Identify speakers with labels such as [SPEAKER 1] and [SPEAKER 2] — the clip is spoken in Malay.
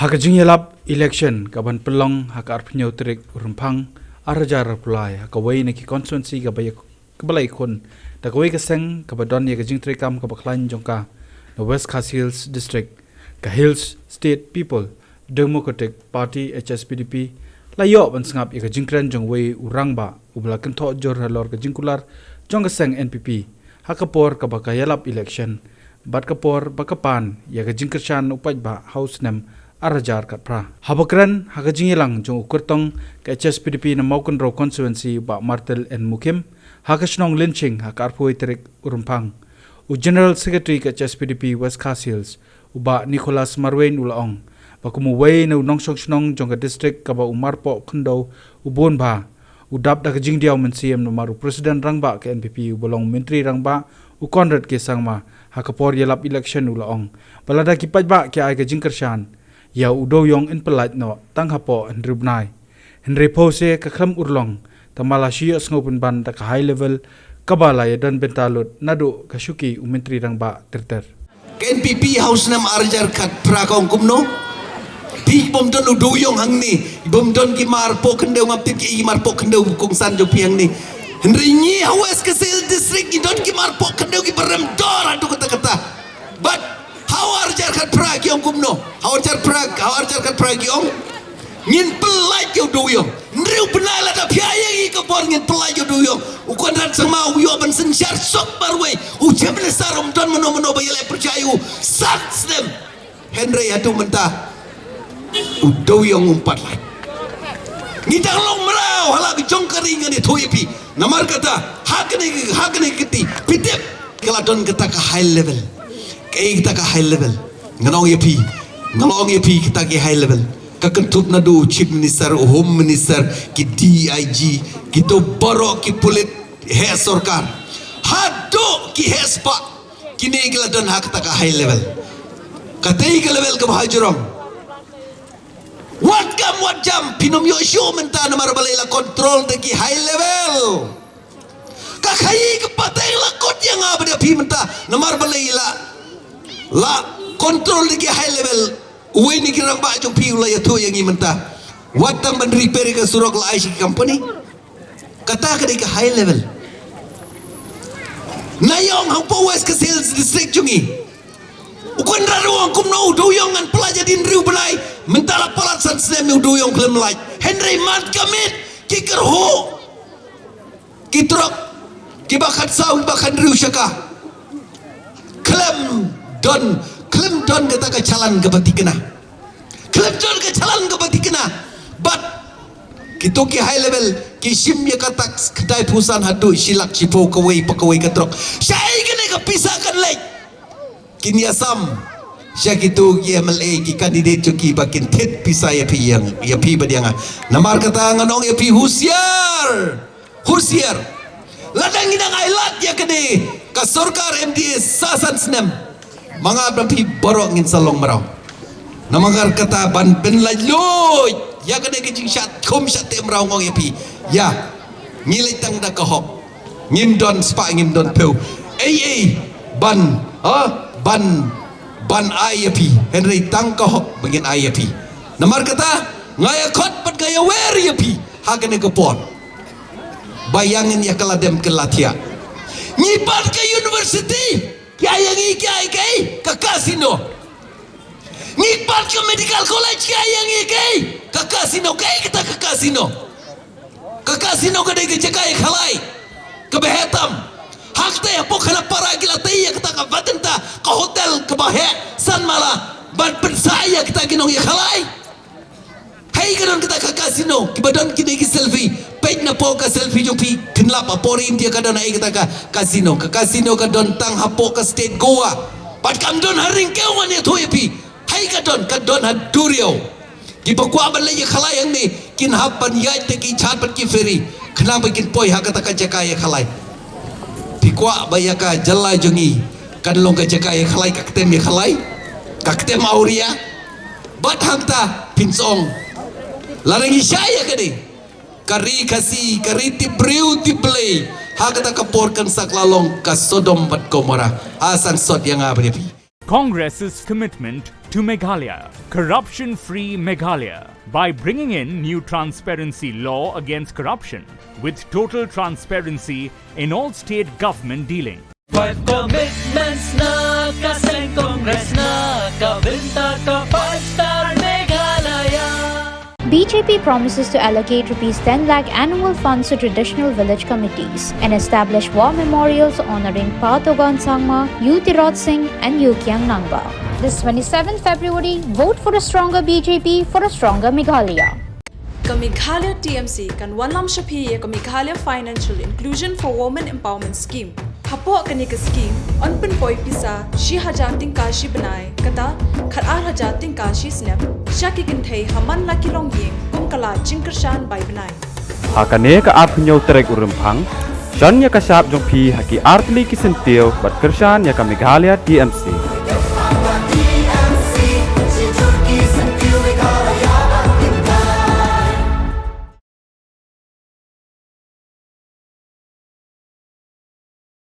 [SPEAKER 1] Hak jingelap election kaban pelong hak arpnyo trik rumpang arajar pulai hak away na ki constituency kabay kabalay kon dagaway kaseng kabadon ya kajing trikam kabaklan jongka na West Khas Hills District ka Hills State People Democratic Party HSPDP layo ban sangap ya kajing kren jongway urang ba ublakan tho jor halor kajing kular jong kaseng NPP hakapor kabakayalap election bat kapor bakapan ya kajing kersan upaj ba house nem arajar kat pra habakran hakajingilang jong ukurtong ke HSPDP na maukun ro constituency ba Martel and Mukim hakashnong lynching hakarpoi terik urumpang u General Secretary ke HSPDP West Khas Hills uba Nicholas Marwain ulaong bakumu way na nongsong shnong jong ke district kaba umarpo kundo ubon ba udap da kajing diaw mensiem no maru president rangba ke NPP ubolong menteri rangba u Conrad ke sangma hakapor yalap election ulaong balada kipaj ba ke ai kajing kershan ya udo yong in pelat no tang hapo Henry Bnai Henry Pose ka kham urlong tamala shio sngopen ban ta high level kabala ya dan bentalut nadu kasuki umentri rang ba terter
[SPEAKER 2] NPP house nam arjar kat prakong kumno pi bom don udo yong hang ni bom don ki mar po kendo ngaptit ki mar po kendo kong san jo piang ni Henry ni West Khas Hills district ki don ki mar po kendo ki barem dor adu kata but hawar jar kat prag yong kumno hawar jar kat prag yong ngin pelaj yo do yong nriu penala da piayang I kapor ngin pelaj yo do yong u konrat sama u yo ban sen syar sok barwe u jemne sarom don meno bayale percayu sats dem Henry atu mentah u do yong umpat laj ngidang long merau hala bi jongkari ngani thoyepi namar kata hakne kiti pitep kala don kata ka high level kita ka high level nganong yepi kita ke high level kakentup nadu chief minister home minister ki DIG kita borok ki pulit he sarkar hado ki hespa kini kala don hak ta ka high level katei ke level ke bahajurong wat jam pinom yo show menta namar balaila control de ki high level kakai ke patay la kot yang abada pi menta namar balaila la kontrol lagi high level uwe ni kirang ba jong piu la yato yang imenta watang ban repair ke surok la IC company kata ke ke high level nayong hang po West Khas Hills district jungi ukon raruang kumno do yong an pelajar din riu belai mentala palat san snem do yong klem lai Henry mat kamit kiker ho kitrok kibakat sawi bakan riu syaka klem don kata ke calan ke bati kena klem don ke calan ke bati kena but kita ki high level ki sim ya kata kedai pusan hadu silak cipo kawai pakawai ketrok syai kena ke pisahkan lek kini asam syak itu ki MLA ki kandidat ki bakin tet pisah ya pi yang ya pi badianga namar kata nganong ya pi husiar ladang inang ailat ya kene ka sarkar MDA sasan snem mga berpi borok ngin salong merau namagar kata ban ben lajloy ya kene kicing syat kom syat te merau ngong yapi ya ngilai tang da kahok ngin don spa ngin don peu ban ayapi Henry tang kahok bangin ayapi namar kata ngaya khot pat gaya wer yapi hakene kepon bayangin ya kaladem kelatia nyipat ke university kaya ngi ke kasino ngipat ke medical college kaya ngi ke kasino kita ke kasino ke dege jakai khalai ke behetam hakte apo khala para gila tei kita ka batenta ke hotel ke bahe san mala ban pensaya kita ginong ya khalai hai kanon kita ke kasino kibadon kini ki selfie page na po ka selfie yung pi kinlap apori India ka don ay kita ka kasino ka don tang hapo ka state Goa pat kam don haring kewan ya thoy pi hai ka don hadurio kipakwa ban lay khalayang ni kinhapan yai te ki chat pat ki ferry khnam kin poi ha kata ka jakaya khalay pikwa baya ka jalai jungi kadlong ka jakaya khalay kaktem ya khalay kaktem auria bat hangta pinsong larang isaya kani kari kasi kari tibriu tiplay hakata kaporkan saklalong ka Sodom bat Gomora asan sod yang abrepi
[SPEAKER 3] Congress's commitment to Meghalaya, corruption-free Meghalaya, by bringing in new transparency law against corruption with total transparency in all state government dealing.
[SPEAKER 4] 5 commitments na kaseng Congress na kabinta ka 5-star Meghalaya.
[SPEAKER 5] BJP promises to allocate Rs 10 lakh annual funds to traditional village committees and establish war memorials honoring Pa Togon Sangma, U Tirot Singh and U Kiang Nangba. This 27th February, vote for a stronger BJP for a stronger Meghalaya.
[SPEAKER 6] Meghalaya TMC kan Wanlam Shapi ka Meghalaya Financial Inclusion for Women Empowerment Scheme. Hapo kani ka scheme on pen poi pisa shi hajating kashi banai kata khat ar hajating kashi snap shaki kin thei haman la kilong yeng kum kala jingkershan bai banai.
[SPEAKER 7] Hakane ka apnyo trek urumphang Shan ya kasap jong pi haki artli kisentil bat kershan ya ka Meghalaya TMC.